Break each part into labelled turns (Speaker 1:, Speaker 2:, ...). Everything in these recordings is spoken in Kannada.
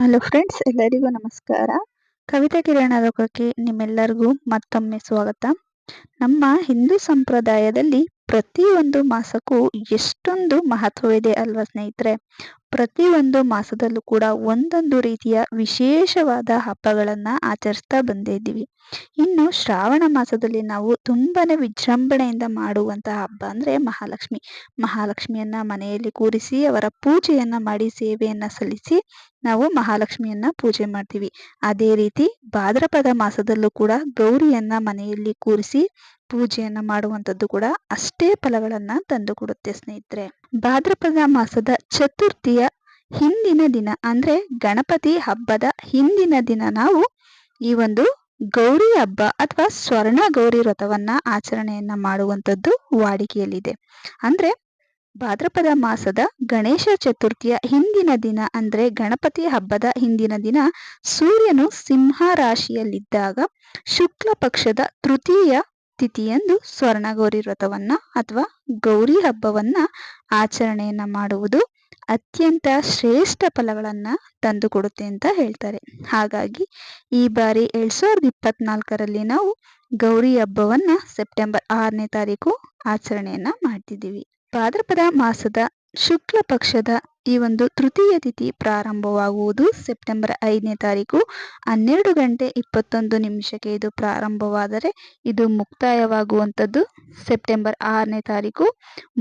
Speaker 1: ಹಲೋ ಫ್ರೆಂಡ್ಸ್, ಎಲ್ಲರಿಗೂ ನಮಸ್ಕಾರ. ಕವಿತಾ ಕಿರಣ ಲೋಕಕ್ಕೆ ನಿಮ್ಮೆಲ್ಲರಿಗೂ ಮತ್ತೊಮ್ಮೆ ಸ್ವಾಗತ. ನಮ್ಮ ಹಿಂದೂ ಸಂಪ್ರದಾಯದಲ್ಲಿ ಪ್ರತಿಯೊಂದು ಮಾಸಕ್ಕೂ ಎಷ್ಟೊಂದು ಮಹತ್ವವಿದೆ ಅಲ್ವಾ ಸ್ನೇಹಿತರೆ? ಪ್ರತಿಯೊಂದು ಮಾಸದಲ್ಲೂ ಕೂಡ ಒಂದೊಂದು ರೀತಿಯ ವಿಶೇಷವಾದ ಹಬ್ಬಗಳನ್ನ ಆಚರಿಸ್ತಾ ಬಂದಿದ್ದೀವಿ. ಇನ್ನು ಶ್ರಾವಣ ಮಾಸದಲ್ಲಿ ನಾವು ತುಂಬಾನೇ ವಿಜೃಂಭಣೆಯಿಂದ ಮಾಡುವಂತಹ ಹಬ್ಬ ಅಂದ್ರೆ ಮಹಾಲಕ್ಷ್ಮಿಯನ್ನ ಮನೆಯಲ್ಲಿ ಕೂರಿಸಿ ಅವರ ಪೂಜೆಯನ್ನ ಮಾಡಿ ಸೇವೆಯನ್ನ ಸಲ್ಲಿಸಿ ನಾವು ಮಹಾಲಕ್ಷ್ಮಿಯನ್ನ ಪೂಜೆ ಮಾಡ್ತೀವಿ. ಅದೇ ರೀತಿ ಭಾದ್ರಪದ ಮಾಸದಲ್ಲೂ ಕೂಡ ಗೌರಿಯನ್ನ ಮನೆಯಲ್ಲಿ ಕೂರಿಸಿ ಪೂಜೆಯನ್ನ ಮಾಡುವಂಥದ್ದು ಕೂಡ ಅಷ್ಟೇ ಫಲಗಳನ್ನ ತಂದು ಕೊಡುತ್ತೆ ಸ್ನೇಹಿತರೆ. ಭಾದ್ರಪದ ಮಾಸದ ಚತುರ್ಥಿಯ ಹಿಂದಿನ ದಿನ ಅಂದ್ರೆ ಗಣಪತಿ ಹಬ್ಬದ ಹಿಂದಿನ ದಿನ ನಾವು ಈ ಒಂದು ಗೌರಿ ಹಬ್ಬ ಅಥವಾ ಸ್ವರ್ಣ ಗೌರಿ ವ್ರತವನ್ನ ಆಚರಣೆಯನ್ನ ಮಾಡುವಂಥದ್ದು ವಾಡಿಕೆಯಲ್ಲಿದೆ. ಅಂದ್ರೆ ಭಾದ್ರಪದ ಮಾಸದ ಗಣೇಶ ಚತುರ್ಥಿಯ ಹಿಂದಿನ ದಿನ ಅಂದ್ರೆ ಗಣಪತಿ ಹಬ್ಬದ ಹಿಂದಿನ ದಿನ ಸೂರ್ಯನು ಸಿಂಹ ರಾಶಿಯಲ್ಲಿದ್ದಾಗ ಶುಕ್ಲ ಪಕ್ಷದ ತೃತೀಯ ತಿಥಿಯಂದು ಸ್ವರ್ಣಗೌರಿ ವ್ರತವನ್ನ ಅಥವಾ ಗೌರಿ ಹಬ್ಬವನ್ನ ಆಚರಣೆಯನ್ನ ಮಾಡುವುದು ಅತ್ಯಂತ ಶ್ರೇಷ್ಠ ಫಲಗಳನ್ನ ತಂದು ಕೊಡುತ್ತೆ ಅಂತ ಹೇಳ್ತಾರೆ. ಹಾಗಾಗಿ ಈ ಬಾರಿ 2024ರಲ್ಲಿ ನಾವು ಗೌರಿ ಹಬ್ಬವನ್ನ ಸೆಪ್ಟೆಂಬರ್ 6ನೇ ತಾರೀಕು ಆಚರಣೆಯನ್ನ ಮಾಡ್ತಿದ್ದೀವಿ. ಭಾದ್ರಪದ ಮಾಸದ ಶುಕ್ಲ ಪಕ್ಷದ ಈ ಒಂದು ತೃತೀಯ ತಿಥಿ ಪ್ರಾರಂಭವಾಗುವುದು ಸೆಪ್ಟೆಂಬರ್ 5ನೇ ತಾರೀಕು 12 ಗಂಟೆ 21 ನಿಮಿಷಕ್ಕೆ ಇದು ಪ್ರಾರಂಭವಾದರೆ ಇದು ಮುಕ್ತಾಯವಾಗುವಂಥದ್ದು ಸೆಪ್ಟೆಂಬರ್ 6ನೇ ತಾರೀಕು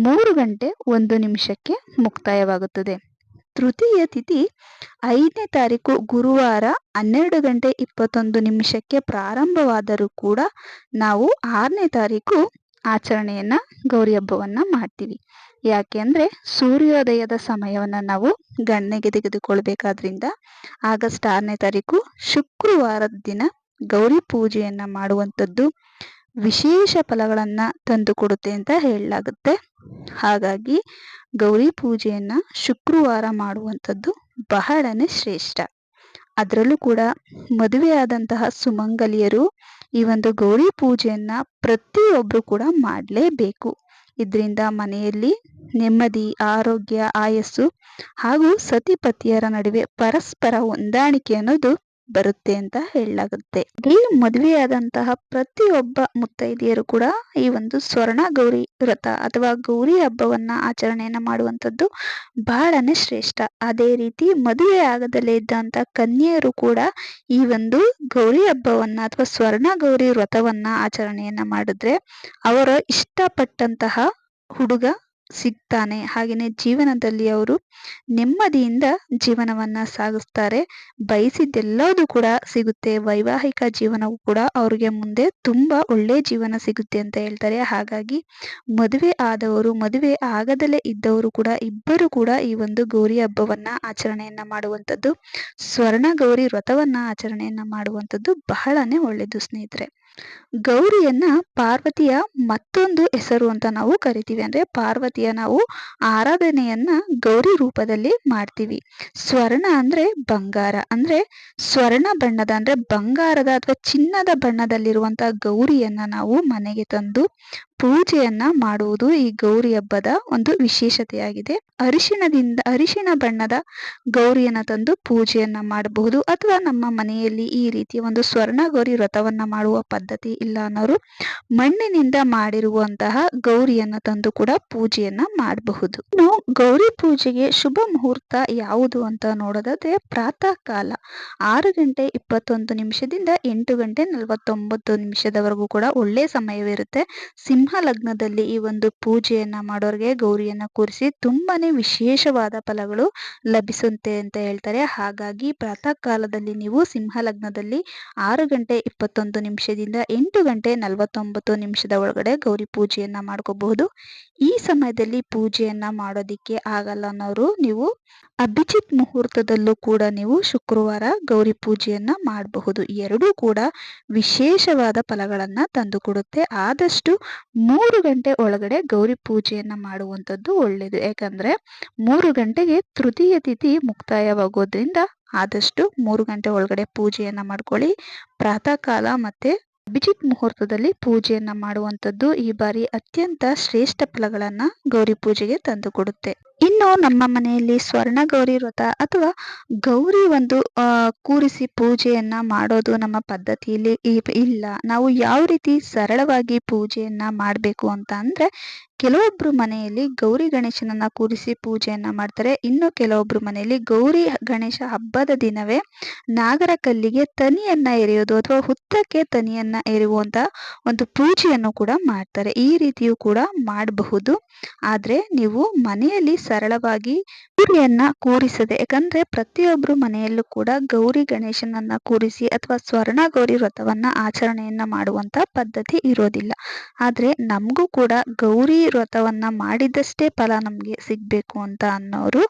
Speaker 1: 3 ಗಂಟೆ 1 ನಿಮಿಷಕ್ಕೆ ಮುಕ್ತಾಯವಾಗುತ್ತದೆ. ತೃತೀಯ ತಿಥಿ 5ನೇ ತಾರೀಕು ಗುರುವಾರ 12 ಗಂಟೆ 21 ನಿಮಿಷಕ್ಕೆ ಪ್ರಾರಂಭವಾದರೂ ಕೂಡ ನಾವು 6ನೇ ತಾರೀಕು ಆಚರಣೆಯನ್ನ ಗೌರಿ ಹಬ್ಬವನ್ನ ಮಾಡ್ತೀವಿ. ಯಾಕೆ ಅಂದ್ರೆ ಸೂರ್ಯೋದಯದ ಸಮಯವನ್ನ ನಾವು ಗಣನೆಗೆ ತೆಗೆದುಕೊಳ್ಬೇಕಾದ್ರಿಂದ ಆಗಸ್ಟ್ 6ನೇ ತಾರೀಕು ಶುಕ್ರವಾರದ ದಿನ ಗೌರಿ ಪೂಜೆಯನ್ನ ಮಾಡುವಂಥದ್ದು ವಿಶೇಷ ಫಲಗಳನ್ನ ತಂದು ಕೊಡುತ್ತೆ ಅಂತ ಹೇಳಲಾಗುತ್ತೆ. ಹಾಗಾಗಿ ಗೌರಿ ಪೂಜೆಯನ್ನ ಶುಕ್ರವಾರ ಮಾಡುವಂಥದ್ದು ಬಹಳನೇ ಶ್ರೇಷ್ಠ. ಅದರಲ್ಲೂ ಕೂಡ ಮದುವೆಯಾದಂತಹ ಸುಮಂಗಲಿಯರು ಈ ಒಂದು ಗೌರಿ ಪೂಜೆಯನ್ನ ಪ್ರತಿಯೊಬ್ಬರು ಕೂಡ ಮಾಡಲೇಬೇಕು. ಇದರಿಂದ ಮನೆಯಲ್ಲಿ ನೆಮ್ಮದಿ, ಆರೋಗ್ಯ, ಆಯಸ್ಸು ಹಾಗೂ ಸತಿಪತಿಯರ ನಡುವೆ ಪರಸ್ಪರ ಹೊಂದಾಣಿಕೆ ಅನ್ನೋದು ಬರುತ್ತೆ ಅಂತ ಹೇಳಲಾಗುತ್ತೆ. ಈ ಮದುವೆಯಾದಂತಹ ಪ್ರತಿಯೊಬ್ಬ ಮುತ್ತೈದೆಯರು ಕೂಡ ಈ ಒಂದು ಸ್ವರ್ಣ ಗೌರಿ ವ್ರತ ಅಥವಾ ಗೌರಿ ಹಬ್ಬವನ್ನ ಆಚರಣೆಯನ್ನ ಮಾಡುವಂಥದ್ದು ಬಹಳನೇ ಶ್ರೇಷ್ಠ. ಅದೇ ರೀತಿ ಮದುವೆ ಆಗದಲ್ಲೇ ಇದ್ದಂತ ಕನ್ಯೆಯರು ಕೂಡ ಈ ಒಂದು ಗೌರಿ ಹಬ್ಬವನ್ನ ಅಥವಾ ಸ್ವರ್ಣ ಗೌರಿ ವ್ರತವನ್ನ ಆಚರಣೆಯನ್ನ ಮಾಡಿದ್ರೆ ಅವರ ಇಷ್ಟಪಟ್ಟಂತಹ ಹುಡುಗ ಸಿಗ್ತಾನೆ. ಹಾಗೇನೆ ಜೀವನದಲ್ಲಿ ಅವರು ನೆಮ್ಮದಿಯಿಂದ ಜೀವನವನ್ನ ಸಾಗಿಸ್ತಾರೆ. ಬಯಸಿದ್ದೆಲ್ಲವೂ ಕೂಡ ಸಿಗುತ್ತೆ. ವೈವಾಹಿಕ ಜೀವನವೂ ಕೂಡ ಅವ್ರಿಗೆ ಮುಂದೆ ತುಂಬಾ ಒಳ್ಳೆ ಜೀವನ ಸಿಗುತ್ತೆ ಅಂತ ಹೇಳ್ತಾರೆ. ಹಾಗಾಗಿ ಮದುವೆ ಆದವರು, ಮದುವೆ ಆಗದಲ್ಲೇ ಇದ್ದವರು ಕೂಡ ಇಬ್ಬರು ಕೂಡ ಈ ಒಂದು ಗೌರಿ ಹಬ್ಬವನ್ನ ಆಚರಣೆಯನ್ನ ಮಾಡುವಂಥದ್ದು, ಸ್ವರ್ಣ ಗೌರಿ ವ್ರತವನ್ನ ಆಚರಣೆಯನ್ನ ಮಾಡುವಂಥದ್ದು ಬಹಳನೇ ಒಳ್ಳೆಯದು ಸ್ನೇಹಿತರೆ. ಗೌರಿಯನ್ನ ಪಾರ್ವತಿಯ ಮತ್ತೊಂದು ಹೆಸರು ಅಂತ ನಾವು ಕರಿತೀವಿ. ಅಂದ್ರೆ ಪಾರ್ವತಿಯ ನಾವು ಆರಾಧನೆಯನ್ನ ಗೌರಿ ರೂಪದಲ್ಲಿ ಮಾಡ್ತೀವಿ. ಸ್ವರ್ಣ ಅಂದ್ರೆ ಬಂಗಾರ, ಅಂದ್ರೆ ಸ್ವರ್ಣ ಬಣ್ಣದ ಅಂದ್ರೆ ಬಂಗಾರದ ಅಥವಾ ಚಿನ್ನದ ಬಣ್ಣದಲ್ಲಿರುವಂತಹ ಗೌರಿಯನ್ನ ನಾವು ಮನೆಗೆ ತಂದು ಪೂಜೆಯನ್ನ ಮಾಡುವುದು ಈ ಗೌರಿ ಹಬ್ಬದ ಒಂದು ವಿಶೇಷತೆಯಾಗಿದೆ. ಅರಿಶಿಣ ಬಣ್ಣದ ಗೌರಿಯನ್ನ ತಂದು ಪೂಜೆಯನ್ನ ಮಾಡಬಹುದು. ಅಥವಾ ನಮ್ಮ ಮನೆಯಲ್ಲಿ ಈ ರೀತಿಯ ಒಂದು ಸ್ವರ್ಣ ಗೌರಿ ವ್ರತವನ್ನ ಮಾಡುವ ಪದ್ಧತಿ ಇಲ್ಲ ಅನ್ನೋರು ಮಣ್ಣಿನಿಂದ ಮಾಡಿರುವಂತಹ ಗೌರಿಯನ್ನ ತಂದು ಕೂಡ ಪೂಜೆಯನ್ನ ಮಾಡಬಹುದು. ಇನ್ನು ಗೌರಿ ಪೂಜೆಗೆ ಶುಭ ಮುಹೂರ್ತ ಯಾವುದು ಅಂತ ನೋಡೋದಾದ್ರೆ ಪ್ರಾತಃ ಕಾಲ 6 ಗಂಟೆ 21 ನಿಮಿಷದಿಂದ 8 ಗಂಟೆ 49 ನಿಮಿಷದವರೆಗೂ ಕೂಡ ಒಳ್ಳೆ ಸಮಯವಿರುತ್ತೆ. ಸಿಂಹ ಲಗ್ನದಲ್ಲಿ ಈ ಒಂದು ಪೂಜೆಯನ್ನ ಮಾಡೋರಿಗೆ ಗೌರಿಯನ್ನ ಕೂರಿಸಿ ತುಂಬಾನೇ ವಿಶೇಷವಾದ ಫಲಗಳು ಲಭಿಸುತ್ತೆ ಅಂತ ಹೇಳ್ತಾರೆ. ಹಾಗಾಗಿ ಪ್ರಾತಃ ಕಾಲದಲ್ಲಿ ನೀವು ಸಿಂಹ ಲಗ್ನದಲ್ಲಿ 6 ಗಂಟೆ 21 ನಿಮಿಷದಿಂದ 8 ಗಂಟೆ 49 ನಿಮಿಷದ ಒಳಗಡೆ ಗೌರಿ ಪೂಜೆಯನ್ನ ಮಾಡ್ಕೋಬಹುದು. ಈ ಸಮಯದಲ್ಲಿ ಪೂಜೆಯನ್ನ ಮಾಡೋದಿಕ್ಕೆ ಆಗಲ್ಲ ಅನ್ನೋರು ನೀವು ಅಭಿಜಿತ್ ಮುಹೂರ್ತದಲ್ಲೂ ಕೂಡ ನೀವು ಶುಕ್ರವಾರ ಗೌರಿ ಪೂಜೆಯನ್ನ ಮಾಡಬಹುದು. ಎರಡೂ ಕೂಡ ವಿಶೇಷವಾದ ಫಲಗಳನ್ನ ತಂದು ಕೊಡುತ್ತೆ. ಆದಷ್ಟು 3 ಗಂಟೆ ಒಳಗಡೆ ಗೌರಿ ಪೂಜೆಯನ್ನ ಮಾಡುವಂಥದ್ದು ಒಳ್ಳೆಯದು. ಯಾಕಂದ್ರೆ 3 ಗಂಟೆಗೆ ತೃತೀಯ ತಿಥಿ ಮುಕ್ತಾಯವಾಗೋದ್ರಿಂದ ಆದಷ್ಟು 3 ಗಂಟೆ ಒಳಗಡೆ ಪೂಜೆಯನ್ನ ಮಾಡ್ಕೊಳ್ಳಿ. ಪ್ರಾತಃ ಕಾಲ ಮತ್ತೆ ಅಭಿಜಿತ್ ಮುಹೂರ್ತದಲ್ಲಿ ಪೂಜೆಯನ್ನ ಮಾಡುವಂಥದ್ದು ಈ ಬಾರಿ ಅತ್ಯಂತ ಶ್ರೇಷ್ಠ ಫಲಗಳನ್ನ ಗೌರಿ ಪೂಜೆಗೆ ತಂದು ಕೊಡುತ್ತೆ. ಇನ್ನು ನಮ್ಮ ಮನೆಯಲ್ಲಿ ಸ್ವರ್ಣ ಗೌರಿ ವ್ರತ ಅಥವಾ ಗೌರಿ ಒಂದು ಕೂರಿಸಿ ಪೂಜೆಯನ್ನ ಮಾಡೋದು ನಮ್ಮ ಪದ್ಧತಿಯಲ್ಲಿ ಇಲ್ಲ. ನಾವು ಯಾವ ರೀತಿ ಸರಳವಾಗಿ ಪೂಜೆಯನ್ನ ಮಾಡಬೇಕು ಅಂತ ಅಂದ್ರೆ, ಕೆಲವೊಬ್ರು ಮನೆಯಲ್ಲಿ ಗೌರಿ ಗಣೇಶನನ್ನ ಕೂರಿಸಿ ಪೂಜೆಯನ್ನ ಮಾಡ್ತಾರೆ. ಇನ್ನು ಕೆಲವೊಬ್ರು ಮನೆಯಲ್ಲಿ ಗೌರಿ ಗಣೇಶ ಹಬ್ಬದ ದಿನವೇ ನಾಗರ ಕಲ್ಲಿಗೆ ತನಿಯನ್ನ ಎರೆಯೋದು ಅಥವಾ ಹುತ್ತಕ್ಕೆ ತನಿಯನ್ನ ಎರೆಯುವಂತ ಒಂದು ಪೂಜೆಯನ್ನು ಕೂಡ ಮಾಡ್ತಾರೆ. ಈ ರೀತಿಯೂ ಕೂಡ ಮಾಡಬಹುದು. ಆದ್ರೆ ನೀವು ಮನೆಯಲ್ಲಿ ಸರಳವಾಗಿ ಗೌರಿಯನ್ನ ಕೂರಿಸದೆ, ಯಾಕಂದ್ರೆ ಪ್ರತಿಯೊಬ್ರು ಮನೆಯಲ್ಲೂ ಕೂಡ ಗೌರಿ ಗಣೇಶನನ್ನ ಕೂರಿಸಿ ಅಥವಾ ಸ್ವರ್ಣ ಗೌರಿ ವ್ರತವನ್ನ ಆಚರಣೆಯನ್ನ ಮಾಡುವಂತ ಪದ್ಧತಿ ಇರೋದಿಲ್ಲ. ಆದ್ರೆ ನಮಗೂ ಕೂಡ ಗೌರಿ ವ್ರತವನ್ನ ಮಾಡಿದಷ್ಟೇ ಫಲ ನಮ್ಗೆ ಸಿಗ್ಬೇಕು ಅಂತ ಅನ್ನೋರು,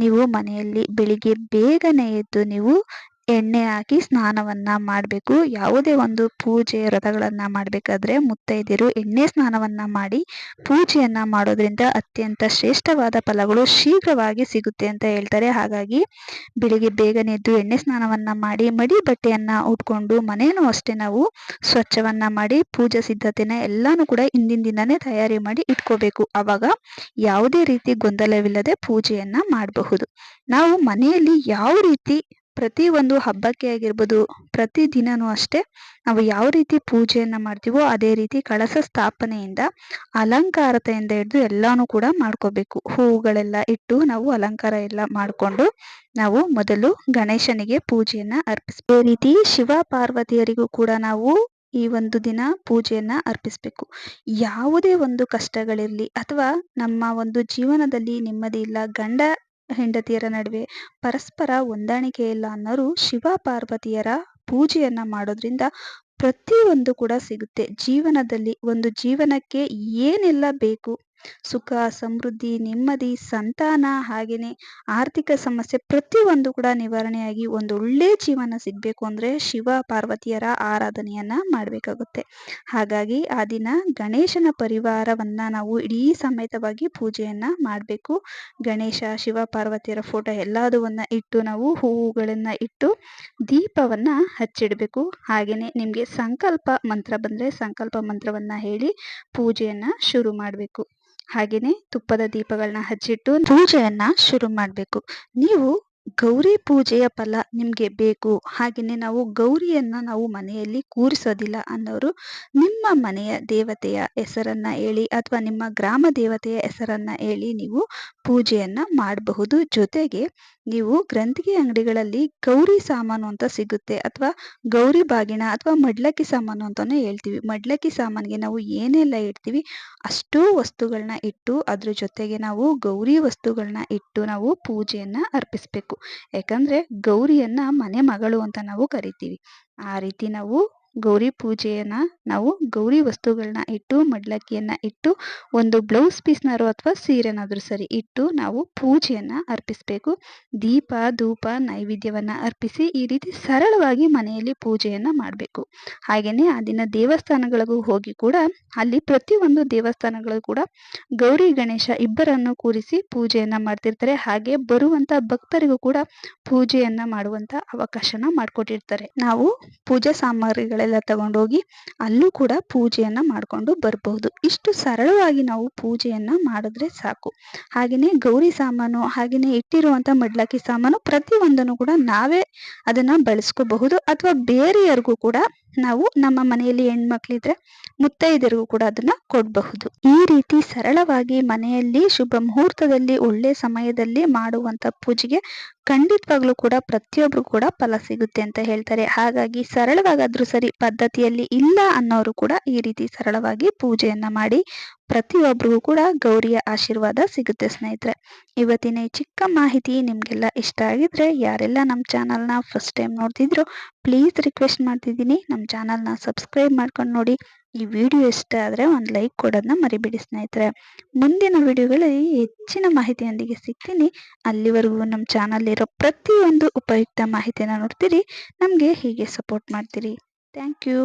Speaker 1: ನೀವು ಮನೆಯಲ್ಲಿ ಬೆಳಿಗ್ಗೆ ಬೇಗನೆ ಎದ್ದು ನೀವು ಎಣ್ಣೆ ಹಾಕಿ ಸ್ನಾನವನ್ನ ಮಾಡಬೇಕು. ಯಾವುದೇ ಒಂದು ಪೂಜೆ ವ್ರತಗಳನ್ನ ಮಾಡಬೇಕಾದ್ರೆ ಮುತ್ತೈದೆಯರು ಎಣ್ಣೆ ಸ್ನಾನವನ್ನ ಮಾಡಿ ಪೂಜೆಯನ್ನ ಮಾಡೋದ್ರಿಂದ ಅತ್ಯಂತ ಶ್ರೇಷ್ಠವಾದ ಫಲಗಳು ಶೀಘ್ರವಾಗಿ ಸಿಗುತ್ತೆ ಅಂತ ಹೇಳ್ತಾರೆ. ಹಾಗಾಗಿ ಬೆಳಿಗ್ಗೆ ಬೇಗನೆ ಎದ್ದು ಎಣ್ಣೆ ಸ್ನಾನವನ್ನ ಮಾಡಿ ಮಡಿ ಬಟ್ಟೆಯನ್ನ ಉಟ್ಕೊಂಡು ಮನೆಯನ್ನು ಅಷ್ಟೇ ನಾವು ಸ್ವಚ್ಛವನ್ನ ಮಾಡಿ ಪೂಜಾ ಸಿದ್ಧತೆನ ಎಲ್ಲಾನು ಕೂಡ ಹಿಂದಿನ ದಿನನೇ ತಯಾರಿ ಮಾಡಿ ಇಟ್ಕೋಬೇಕು. ಅವಾಗ ಯಾವುದೇ ರೀತಿ ಗೊಂದಲವಿಲ್ಲದೆ ಪೂಜೆಯನ್ನ ಮಾಡಬಹುದು. ನಾವು ಮನೆಯಲ್ಲಿ ಯಾವ ರೀತಿ ಪ್ರತಿ ಒಂದು ಹಬ್ಬಕ್ಕೆ ಆಗಿರ್ಬೋದು, ಪ್ರತಿ ದಿನನೂ ಅಷ್ಟೇ ನಾವು ಯಾವ ರೀತಿ ಪೂಜೆಯನ್ನ ಮಾಡ್ತೀವೋ ಅದೇ ರೀತಿ ಕಳಸ ಸ್ಥಾಪನೆಯಿಂದ ಅಲಂಕಾರತೆಯಿಂದ ಹಿಡಿದು ಎಲ್ಲಾನು ಕೂಡ ಮಾಡ್ಕೋಬೇಕು. ಹೂವುಗಳೆಲ್ಲ ಇಟ್ಟು ನಾವು ಅಲಂಕಾರ ಎಲ್ಲ ಮಾಡಿಕೊಂಡು ನಾವು ಮೊದಲು ಗಣೇಶನಿಗೆ ಪೂಜೆಯನ್ನ ಅರ್ಪಿಸ್ಬೇಕು. ಅದೇ ರೀತಿ ಶಿವ ಪಾರ್ವತಿಯರಿಗೂ ಕೂಡ ನಾವು ಈ ಒಂದು ದಿನ ಪೂಜೆಯನ್ನ ಅರ್ಪಿಸ್ಬೇಕು. ಯಾವುದೇ ಒಂದು ಕಷ್ಟಗಳಿರ್ಲಿ ಅಥವಾ ನಮ್ಮ ಒಂದು ಜೀವನದಲ್ಲಿ ನೆಮ್ಮದಿ ಇಲ್ಲ, ಗಂಡ ಹೆಂಡತಿಯರ ನಡುವೆ ಪರಸ್ಪರ ಹೊಂದಾಣಿಕೆ ಇಲ್ಲ ಅನ್ನೋರು ಶಿವ ಪಾರ್ವತಿಯರ ಪೂಜೆಯನ್ನ ಮಾಡೋದ್ರಿಂದ ಪ್ರತಿಯೊಂದು ಕೂಡ ಸಿಗುತ್ತೆ. ಜೀವನದಲ್ಲಿ ಒಂದು ಜೀವನಕ್ಕೆ ಏನೆಲ್ಲ ಬೇಕು, ಸುಖ, ಸಮೃದ್ಧಿ, ನೆಮ್ಮದಿ, ಸಂತಾನ, ಹಾಗೇನೆ ಆರ್ಥಿಕ ಸಮಸ್ಯೆ ಪ್ರತಿಯೊಂದು ಕೂಡ ನಿವಾರಣೆಯಾಗಿ ಒಂದು ಒಳ್ಳೆ ಜೀವನ ಸಿಗ್ಬೇಕು ಅಂದ್ರೆ ಶಿವ ಪಾರ್ವತಿಯರ ಆರಾಧನೆಯನ್ನ ಮಾಡಬೇಕಾಗುತ್ತೆ. ಹಾಗಾಗಿ ಆ ದಿನ ಗಣೇಶನ ಪರಿವಾರವನ್ನ ನಾವು ಇಡೀ ಸಮೇತವಾಗಿ ಪೂಜೆಯನ್ನ ಮಾಡಬೇಕು. ಗಣೇಶ, ಶಿವ ಪಾರ್ವತಿಯರ ಫೋಟೋ ಎಲ್ಲದವನ್ನ ಇಟ್ಟು ನಾವು ಹೂವುಗಳನ್ನ ಇಟ್ಟು ದೀಪವನ್ನ ಹಚ್ಚಿಡಬೇಕು. ಹಾಗೇನೆ ನಿಮ್ಗೆ ಸಂಕಲ್ಪ ಮಂತ್ರ ಬಂದ್ರೆ ಸಂಕಲ್ಪ ಮಂತ್ರವನ್ನ ಹೇಳಿ ಪೂಜೆಯನ್ನ ಶುರು ಮಾಡಬೇಕು. ಹಾಗೇನೆ ತುಪ್ಪದ ದೀಪಗಳನ್ನ ಹಚ್ಚಿಟ್ಟು ಪೂಜೆಯನ್ನ ಶುರು ಮಾಡಬೇಕು. ನೀವು ಗೌರಿ ಪೂಜೆಯ ಫಲ ನಿಮ್ಗೆ ಬೇಕು, ಹಾಗೇನೆ ನಾವು ಗೌರಿಯನ್ನ ನಾವು ಮನೆಯಲ್ಲಿ ಕೂರಿಸೋದಿಲ್ಲ ಅನ್ನೋರು ನಿಮ್ಮ ಮನೆಯ ದೇವತೆಯ ಹೆಸರನ್ನ ಹೇಳಿ ಅಥವಾ ನಿಮ್ಮ ಗ್ರಾಮ ದೇವತೆಯ ಹೆಸರನ್ನ ಹೇಳಿ ನೀವು ಪೂಜೆಯನ್ನ ಮಾಡಬಹುದು. ಜೊತೆಗೆ ನೀವು ಗ್ರಂಥಿಗೆ ಅಂಗಡಿಗಳಲ್ಲಿ ಗೌರಿ ಸಾಮಾನು ಅಂತ ಸಿಗುತ್ತೆ, ಅಥವಾ ಗೌರಿ ಬಾಗಿಣ ಅಥವಾ ಮಡ್ಲಕ್ಕಿ ಸಾಮಾನು ಅಂತಾನೆ ಹೇಳ್ತೀವಿ. ಮಡ್ಲಕ್ಕಿ ಸಾಮಾನಿಗೆ ನಾವು ಏನೆಲ್ಲ ಇಡ್ತೀವಿ ಅಷ್ಟೂ ವಸ್ತುಗಳನ್ನ ಇಟ್ಟು ಅದ್ರ ಜೊತೆಗೆ ನಾವು ಗೌರಿ ವಸ್ತುಗಳನ್ನ ಇಟ್ಟು ನಾವು ಪೂಜೆಯನ್ನ ಅರ್ಪಿಸ್ಬೇಕು. ಯಾಕಂದ್ರೆ ಗೌರಿಯನ್ನ ಮನೆ ಮಗಳು ಅಂತ ನಾವು ಕರಿತೀವಿ. ಆ ರೀತಿ ನಾವು ಗೌರಿ ಪೂಜೆಯನ್ನ ನಾವು ಗೌರಿ ವಸ್ತುಗಳನ್ನ ಇಟ್ಟು ಮಡ್ಲಕ್ಕಿಯನ್ನ ಇಟ್ಟು ಒಂದು ಬ್ಲೌಸ್ ಪೀಸ್ನಾರು ಅಥವಾ ಸೀರೆನಾದ್ರೂ ಸರಿ ಇಟ್ಟು ನಾವು ಪೂಜೆಯನ್ನ ಅರ್ಪಿಸ್ಬೇಕು. ದೀಪ ಧೂಪ ನೈವೇದ್ಯವನ್ನ ಅರ್ಪಿಸಿ ಈ ರೀತಿ ಸರಳವಾಗಿ ಮನೆಯಲ್ಲಿ ಪೂಜೆಯನ್ನ ಮಾಡಬೇಕು. ಹಾಗೇನೆ ಆ ದಿನ ದೇವಸ್ಥಾನಗಳಿಗೂ ಹೋಗಿ ಕೂಡ ಅಲ್ಲಿ ಪ್ರತಿಯೊಂದು ದೇವಸ್ಥಾನಗಳು ಕೂಡ ಗೌರಿ ಗಣೇಶ ಇಬ್ಬರನ್ನು ಕೂರಿಸಿ ಪೂಜೆಯನ್ನ ಮಾಡ್ತಿರ್ತಾರೆ. ಹಾಗೆ ಬರುವಂತ ಭಕ್ತರಿಗೂ ಕೂಡ ಪೂಜೆಯನ್ನ ಮಾಡುವಂತ ಅವಕಾಶನ ಮಾಡಿಕೊಟ್ಟಿರ್ತಾರೆ. ನಾವು ಪೂಜಾ ಸಾಮಗ್ರಿಗಳೆಲ್ಲ ತಗೊಂಡೋಗಿ ಅಲ್ಲೂ ಕೂಡ ಪೂಜೆಯನ್ನ ಮಾಡ್ಕೊಂಡು ಬರಬಹುದು. ಇಷ್ಟು ಸರಳವಾಗಿ ನಾವು ಪೂಜೆಯನ್ನ ಮಾಡಿದ್ರೆ ಸಾಕು. ಹಾಗೇನೆ ಗೌರಿ ಸಾಮಾನು, ಹಾಗೇನೆ ಇಟ್ಟಿರುವಂತ ಮಡ್ಲಕ್ಕಿ ಸಾಮಾನು ಪ್ರತಿಯೊಂದನ್ನು ಕೂಡ ನಾವೇ ಅದನ್ನ ಬಳಸ್ಕೋಬಹುದು, ಅಥವಾ ಬೇರೆಯವ್ರಿಗೂ ಕೂಡ ನಾವು ನಮ್ಮ ಮನೆಯಲ್ಲಿ ಹೆಣ್ಮಕ್ಳಿದ್ರೆ ಮುತ್ತೈದೆಯರಿಗೂ ಕೂಡ ಅದನ್ನ ಕೊಡಬಹುದು. ಈ ರೀತಿ ಸರಳವಾಗಿ ಮನೆಯಲ್ಲಿ ಶುಭ ಮುಹೂರ್ತದಲ್ಲಿ ಒಳ್ಳೆ ಸಮಯದಲ್ಲಿ ಮಾಡುವಂತ ಪೂಜೆಗೆ ಖಂಡಿತವಾಗ್ಲೂ ಕೂಡ ಪ್ರತಿಯೊಬ್ರು ಕೂಡ ಫಲ ಸಿಗುತ್ತೆ ಅಂತ ಹೇಳ್ತಾರೆ. ಹಾಗಾಗಿ ಸರಳವಾಗಾದ್ರೂ ಸರಿ, ಪದ್ಧತಿಯಲ್ಲಿ ಇಲ್ಲ ಅನ್ನೋರು ಕೂಡ ಈ ರೀತಿ ಸರಳವಾಗಿ ಪೂಜೆಯನ್ನ ಮಾಡಿ ಪ್ರತಿಯೊಬ್ಬರಿಗೂ ಕೂಡ ಗೌರಿಯ ಆಶೀರ್ವಾದ ಸಿಗುತ್ತೆ. ಸ್ನೇಹಿತರೆ, ಇವತ್ತಿನ ಈ ಚಿಕ್ಕ ಮಾಹಿತಿ ನಿಮ್ಗೆಲ್ಲ ಇಷ್ಟ ಆಗಿದ್ರೆ, ಯಾರೆಲ್ಲ ನಮ್ಮ ಚಾನಲ್ನ ಫಸ್ಟ್ ಟೈಮ್ ನೋಡ್ತಿದ್ರು ಪ್ಲೀಸ್ ರಿಕ್ವೆಸ್ಟ್ ಮಾಡ್ತಿದ್ದೀನಿ, ನಮ್ಮ ಚಾನಲ್ನ ಸಬ್ಸ್ಕ್ರೈಬ್ ಮಾಡ್ಕೊಂಡು ನೋಡಿ. ಈ ವಿಡಿಯೋ ಇಷ್ಟ ಆದರೆ ಒಂದು ಲೈಕ್ ಕೊಡೋದನ್ನ ಮರಿಬೇಡಿ ಸ್ನೇಹಿತರೆ. ಮುಂದಿನ ವಿಡಿಯೋಗಳಲ್ಲಿ ಹೆಚ್ಚಿನ ಮಾಹಿತಿಯೊಂದಿಗೆ ಸಿಗ್ತೀನಿ. ಅಲ್ಲಿವರೆಗೂ ನಮ್ಮ ಚಾನಲ್ ಇರೋ ಪ್ರತಿಯೊಂದು ಉಪಯುಕ್ತ ಮಾಹಿತಿಯನ್ನು ನೋಡ್ತೀರಿ, ನಮಗೆ ಹೀಗೆ ಸಪೋರ್ಟ್ ಮಾಡ್ತೀರಿ. Thank you.